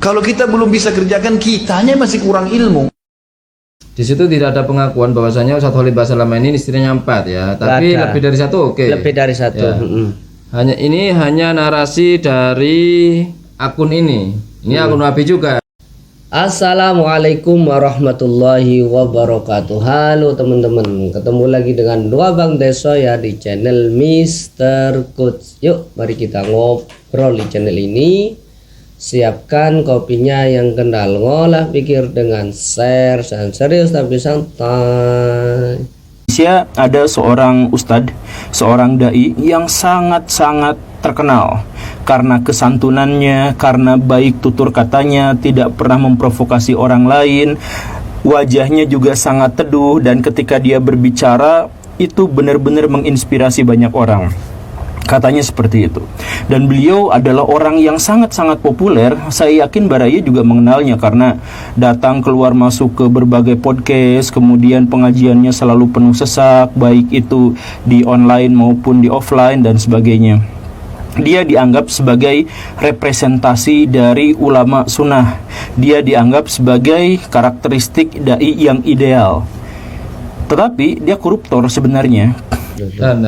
Kalau kita belum bisa kerjakan, kitanya masih kurang ilmu. Di situ tidak ada pengakuan bahwasanya Ustadz Khalid selama ini istrinya 4 ya, tapi lebih dari 1 oke. Lebih dari 1. Ya. Hanya narasi dari akun ini. Ini akun Wahabi juga. Assalamualaikum warahmatullahi wabarakatuh. Halo teman-teman, ketemu lagi dengan dua Bang Deso ya di channel Mr. Coach. Yuk mari kita ngobrol di channel ini. Siapkan kopinya yang kenal, ngolah pikir dengan share dan serius tapi santai. Indonesia ada seorang ustadz, seorang dai yang sangat-sangat terkenal karena kesantunannya, karena baik tutur katanya, tidak pernah memprovokasi orang lain. Wajahnya juga sangat teduh dan ketika dia berbicara itu benar-benar menginspirasi banyak orang. Katanya seperti itu. Dan beliau adalah orang yang sangat-sangat populer. Saya yakin Baraya juga mengenalnya karena datang keluar masuk ke berbagai podcast. Kemudian pengajiannya selalu penuh sesak, baik itu di online maupun di offline dan sebagainya. Dia dianggap sebagai representasi dari ulama sunnah. Dia dianggap sebagai karakteristik dai yang ideal. Tetapi dia koruptor sebenarnya. Dan.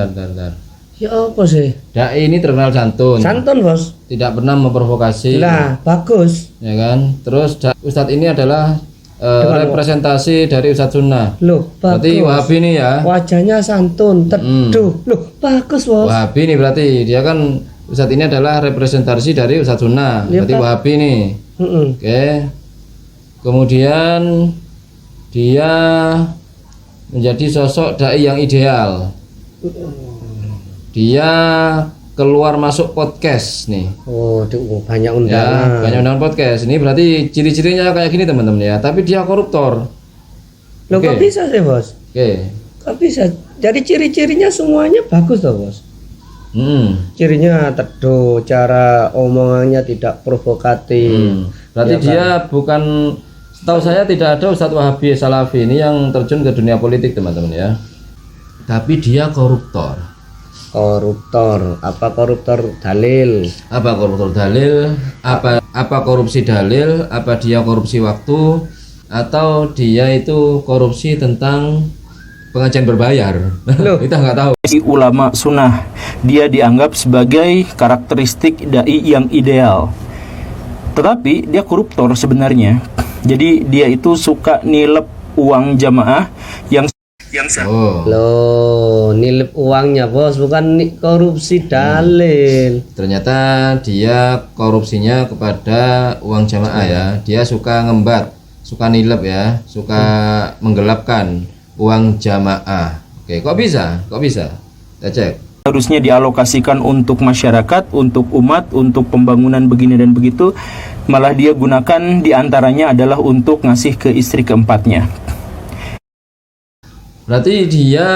Ya apa sih? Dai ini terkenal santun. Santun bos. Tidak pernah memprovokasi. Nah bagus. Ya kan. Terus Ustadz ini adalah representasi dari Ustadz Sunnah. Loh bagus. Berarti Wahabi ini ya. Wajahnya santun, teduh. Loh bagus bos. Wahabi ini berarti dia kan Ustadz ini adalah representasi dari Ustadz Sunnah. Ya, berarti Wahabi ini. Oke. Kemudian dia menjadi sosok dai yang ideal. Dia keluar masuk podcast nih. Oh, banyak undangan. Ya, banyak undangan podcast. Ini berarti ciri-cirinya kayak gini teman-teman ya. Tapi dia koruptor. Loh kok bisa sih bos? Oke. Kok bisa? Jadi ciri-cirinya semuanya bagus toh bos? Cirinya teduh, cara omongannya tidak provokatif. Berarti Ya, dia bukan, setahu saya tidak ada Ustadz Wahabi Salafi ini yang terjun ke dunia politik teman-teman ya. Tapi dia koruptor. Koruptor, apa koruptor dalil? Apa koruptor dalil? Apa korupsi dalil? Apa dia korupsi waktu? Atau dia itu korupsi tentang pengajian berbayar? Loh. Kita nggak tahu. Ulama sunnah, dia dianggap sebagai karakteristik dai yang ideal. Tetapi dia koruptor sebenarnya. Jadi dia itu suka nilep uang jamaah yang Loh, nilip uangnya bos, bukan korupsi dalil. Ternyata dia korupsinya kepada uang jamaah ya. Dia suka ngembat, suka nilep ya, suka menggelapkan uang jamaah. Oke, kok bisa? Kok bisa? Kita cek. harusnya dialokasikan untuk masyarakat, untuk umat, untuk pembangunan begini dan begitu, malah dia gunakan diantaranya adalah untuk ngasih ke istri keempatnya. Berarti dia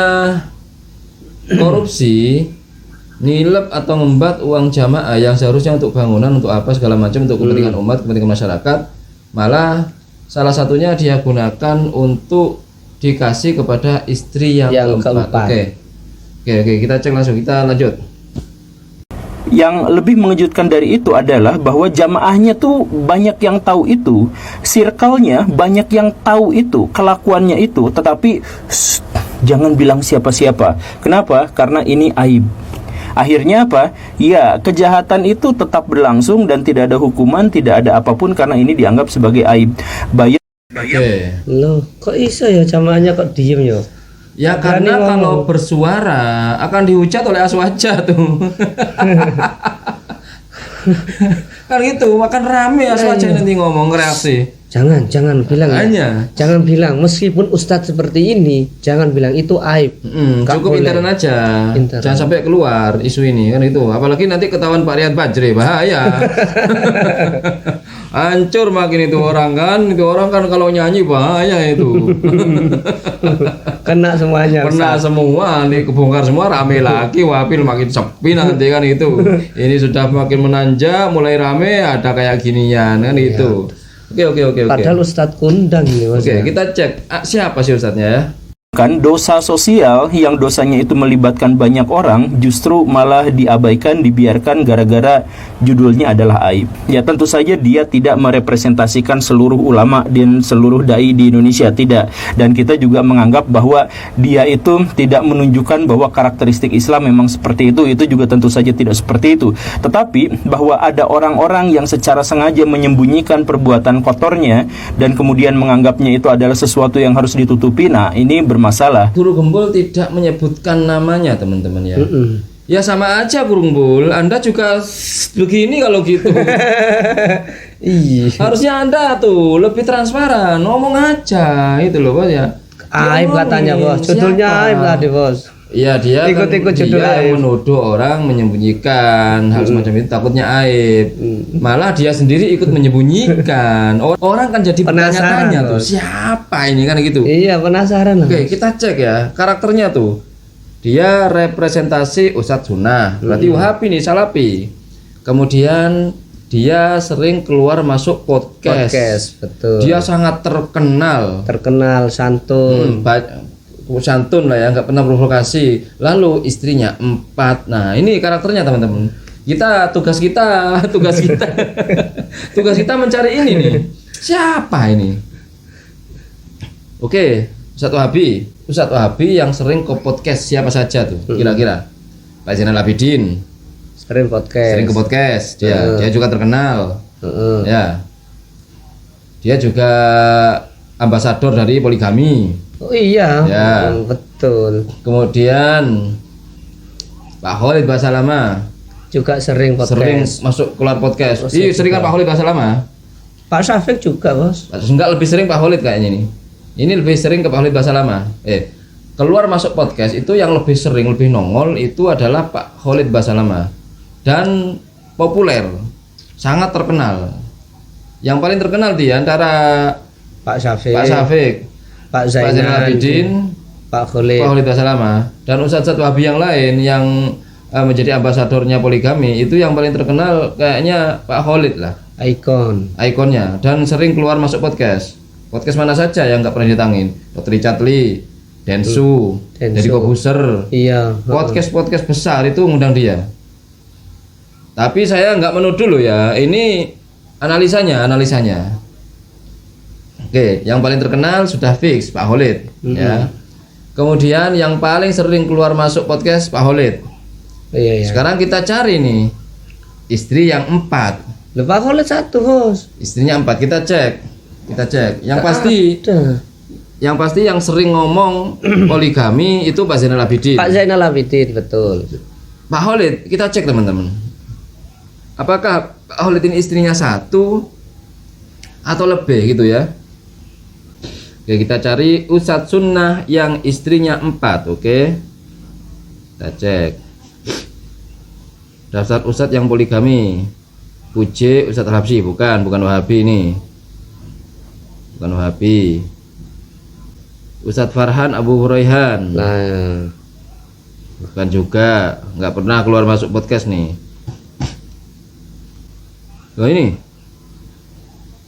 korupsi, nilep atau ngembat uang jamaah yang seharusnya untuk bangunan, untuk apa segala macam, untuk kepentingan umat, kepentingan masyarakat, malah salah satunya dia gunakan untuk dikasih kepada istri yang keempat. Oke, kita cek langsung, kita lanjut. Yang lebih mengejutkan dari itu adalah bahwa jamaahnya tuh banyak yang tahu itu, circle-nya banyak yang tahu itu, kelakuannya itu, tetapi jangan bilang siapa-siapa. Kenapa? Karena ini aib. Akhirnya apa? Ya, kejahatan itu tetap berlangsung dan tidak ada hukuman, tidak ada apapun karena ini dianggap sebagai aib. Loh, kok iso ya jamaahnya kok diem ya? Ya karena kalau bersuara akan dihujat oleh aswaja tuh. Kan gitu, makan rame aswaja nanti ngomong reaksi. Jangan bilang ya. Jangan bilang, meskipun ustadz seperti ini, jangan bilang itu aib. Cukup intern aja. Jangan sampai keluar isu ini kan itu. Apalagi nanti ketahuan Pak Riyad Bajri, bahaya. Hancur makin itu orang kan kalau nyanyi bahaya itu. Kena semuanya. Kena semua, nih kebongkar semua, rame lagi, wapil makin sepi nanti kan itu. Ini sudah makin menanjak, mulai rame, ada kayak ginian kan itu. Oke. Padahal ustadz kondang ini. Oke, kita cek siapa sih ustadznya ya. Kan dosa sosial yang dosanya itu melibatkan banyak orang justru malah diabaikan, dibiarkan gara-gara judulnya adalah aib. Ya tentu saja dia tidak merepresentasikan seluruh ulama dan seluruh dai di Indonesia, tidak. Dan kita juga menganggap bahwa dia itu tidak menunjukkan bahwa karakteristik Islam memang seperti itu juga tentu saja tidak seperti itu. Tetapi bahwa ada orang-orang yang secara sengaja menyembunyikan perbuatan kotornya dan kemudian menganggapnya itu adalah sesuatu yang harus ditutupi, nah ini masalah. Guru Gembul tidak menyebutkan namanya teman-teman ya. Ya sama aja Guru Gembul, Anda juga begini kalau gitu. Iya. Harusnya Anda tuh lebih transparan, ngomong aja itu loh Bos ya. Aib katanya Bos, judulnya aib tadi Bos. Iya dia Ikut-ikut kan, judul dia aib. yang menuduh orang menyembunyikan hal semacam itu takutnya aib. Malah dia sendiri ikut menyembunyikan. Orang kan jadi Penasaran, bertanya-tanya tuh Bos. siapa ini kan gitu. Iya, penasaran lah. Oke, kita cek ya karakternya tuh. Dia representasi Ustadz Sunnah, berarti Wahabi nih, Salafi. Kemudian dia sering keluar masuk podcast. Betul. Dia sangat terkenal. Terkenal santun. Santun lah ya, nggak pernah provokasi. Lalu istrinya 4. Nah ini karakternya teman-teman. Tugas kita mencari ini nih. Siapa ini? Oke, Ustadz Wahabi yang sering ke podcast siapa saja tuh? Kira-kira Pak Zainal Abidin. Sering Sering ke podcast. Dia juga terkenal. Ya. Dia juga ambasador dari poligami. Oh iya, Ya. Betul. Kemudian Pak Khalid Basalamah Juga sering podcast. sering masuk keluar podcast. Iya, sering kan Pak Khalid Basalamah. Pak Syafiq juga Bos. Enggak, lebih sering Pak Khalid kayaknya nih. Ini lebih sering ke Pak Khalid Basalamah. Keluar masuk podcast itu yang lebih sering, lebih nongol itu adalah Pak Khalid Basalamah. Dan populer, sangat terkenal. Yang paling terkenal di antara Pak Syafiq, Pak Pak Zainal Zainal Abidin, Pak Khalid. Pak Khalid Basalamah, dan Ustadz Wahabi yang lain yang menjadi ambasadornya poligami itu yang paling terkenal kayaknya Pak Khalid lah, ikonnya, dan sering keluar masuk podcast mana saja yang nggak pernah ditangin. Dr. Richard Lee, Densu, Deddy Kobuser, Iya. podcast besar itu ngundang dia. Tapi saya nggak menuduh loh ya, ini analisanya. Oke, yang paling terkenal sudah fix Pak Khalid, ya. Kemudian yang paling sering keluar masuk podcast Pak Khalid. Iya. Sekarang kita cari nih istri yang 4. Loh, Pak Khalid 1 Bos. Istrinya 4, kita cek. Yang pasti yang sering ngomong poligami itu Pak Zainal Abidin. Pak Zainal Abidin, betul. Pak Khalid, kita cek teman-teman. Apakah Pak Khalid ini istrinya 1 atau lebih gitu ya? Oke, kita cari Ustadz Sunnah yang istrinya 4, oke? Kita cek. Daftar Ustadz yang poligami. Puji Ustadz Al-Habsyi, bukan Wahabi ini. Bukan Wahabi. Ustadz Farhan Abu Huraihan. Nah, Bukan juga, nggak pernah keluar masuk podcast nih. Oh ini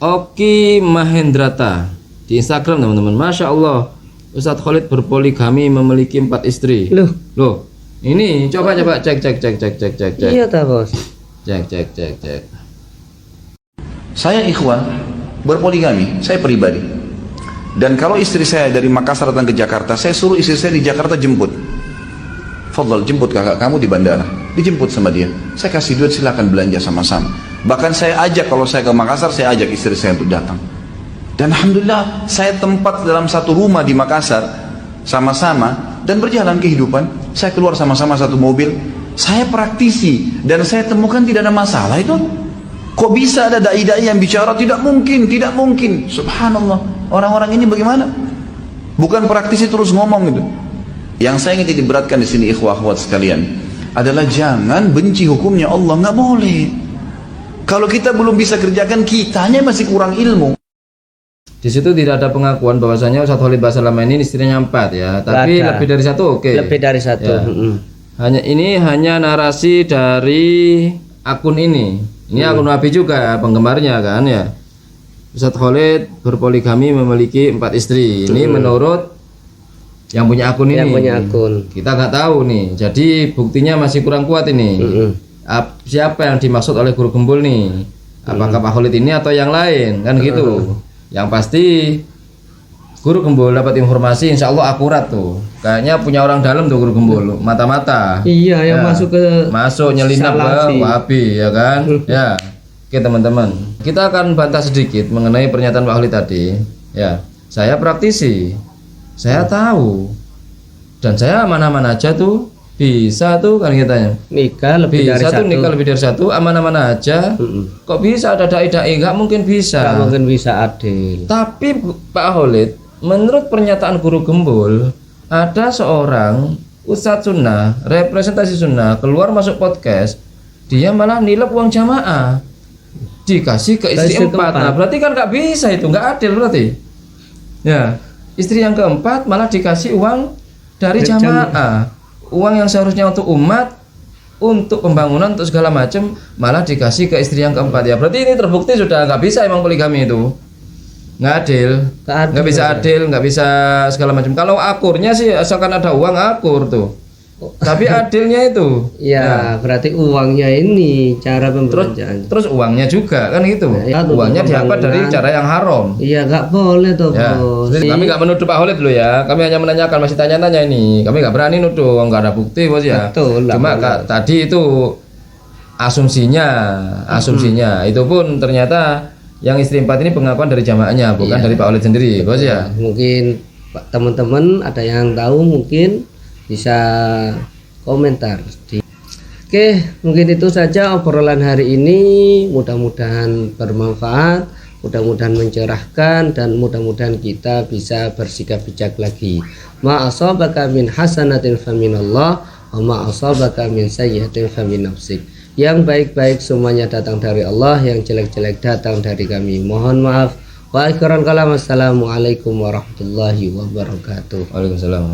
Oki Mahendrata di Instagram teman-teman. Masya Allah, Ustadz Khalid berpoligami memiliki 4 istri. Loh, ini coba cek. iya ta Bos. Cek. Saya ikhwan berpoligami, saya pribadi. Dan kalau istri saya dari Makassar datang ke Jakarta, saya suruh istri saya di Jakarta jemput. Fadl, jemput kakak kamu di bandara. Dijemput sama dia. Saya kasih duit, silakan belanja sama-sama. Bahkan saya ajak, kalau saya ke Makassar, saya ajak istri saya untuk datang. Dan alhamdulillah, saya tempat dalam satu rumah di Makassar sama-sama dan berjalan kehidupan. Saya keluar sama-sama satu mobil. Saya praktisi dan saya temukan tidak ada masalah itu. Kok bisa ada dai-dai yang bicara tidak mungkin. Subhanallah. Orang-orang ini bagaimana? Bukan praktisi terus ngomong gitu. Yang saya ingin diberatkan di sini ikhwah-ikhwat sekalian adalah jangan benci hukumnya Allah, nggak boleh. Kalau kita belum bisa kerjakan, kitanya masih kurang ilmu. Di situ tidak ada pengakuan bahwasanya Ustadz Khalid Basalamah ini istrinya 4 ya, tapi lebih dari 1 oke. Lebih dari 1. Ya. Hanya narasi dari akun ini. Ini akun Wahabi juga penggemarnya kan ya. Ustadz Khalid berpoligami memiliki 4 istri. Ini menurut yang punya akun ini. Yang punya akun. Kita nggak tahu nih. Jadi buktinya masih kurang kuat ini. Siapa yang dimaksud oleh guru gembul nih? Apakah Pak Khalid ini atau yang lain? Kan gitu. Yang pasti guru gembul dapat informasi insya Allah akurat tuh. Kayaknya punya orang dalam tuh guru gembul, mata-mata. Iya, yang Ya, masuk ke masuk nyelinap Salafi. ke Wahabi ya kan? Ya. Oke teman-teman, kita akan bantah sedikit mengenai pernyataan Pak Khalid tadi. Ya, saya praktisi, saya tahu, dan saya aman-aman aja tuh, bisa tuh kan katanya. nikah lebih dari Bisa tuh satu. nikah lebih dari satu, aman-aman aja. Kok bisa ada dai-dai? Nggak mungkin bisa. Nggak mungkin bisa adil. Tapi Pak Khalid, menurut pernyataan guru gembul, ada seorang ustadz sunnah, representasi sunnah keluar masuk podcast, dia malah nilep uang jamaah, dikasih ke istri Istri empat. keempat. Nah berarti kan nggak bisa itu, nggak adil berarti. Ya, istri yang keempat malah dikasih uang dari Dari jamaah, uang yang seharusnya untuk umat, untuk pembangunan, untuk segala macam, malah dikasih ke istri yang keempat. Ya berarti ini terbukti sudah nggak bisa emang poligami itu. Nggak adil, nggak bisa adil, nggak bisa segala macam. Kalau akurnya sih asalkan ada uang akur tuh, tapi adilnya itu Ya, berarti uangnya ini cara pembelanjaan. terus uangnya juga kan gitu. Ya, untuk Uangnya didapat dari pembangunan. cara yang haram. Iya, nggak boleh tuh, Ya, Bos. jadi kami nggak menuduh Pak Khalid dulu ya. Kami hanya menanyakan, masih tanya-tanya ini. Kami nggak berani nuduh, nggak ada bukti bos ya. Betul, nggak Cuma boleh. tadi itu asumsinya, itu pun ternyata yang istri empat ini pengakuan dari jamaahnya, bukan Iya. dari Pak Khalid sendiri, bos ya. Mungkin Pak, teman-teman ada yang tahu mungkin bisa komentar. Oke, mungkin itu saja obrolan hari ini. Mudah-mudahan bermanfaat, mudah-mudahan mencerahkan, dan mudah-mudahan kita bisa bersikap bijak lagi. Ma asabaka min hasanatin faminallah, wa ma asabaka min sayyi'atin famin nafsik. Yang baik-baik semuanya datang dari Allah, yang jelek-jelek datang dari kami. Mohon maaf. Wa akhiran kalam, assalamualaikum warahmatullahi wabarakatuh. Waalaikumsalam.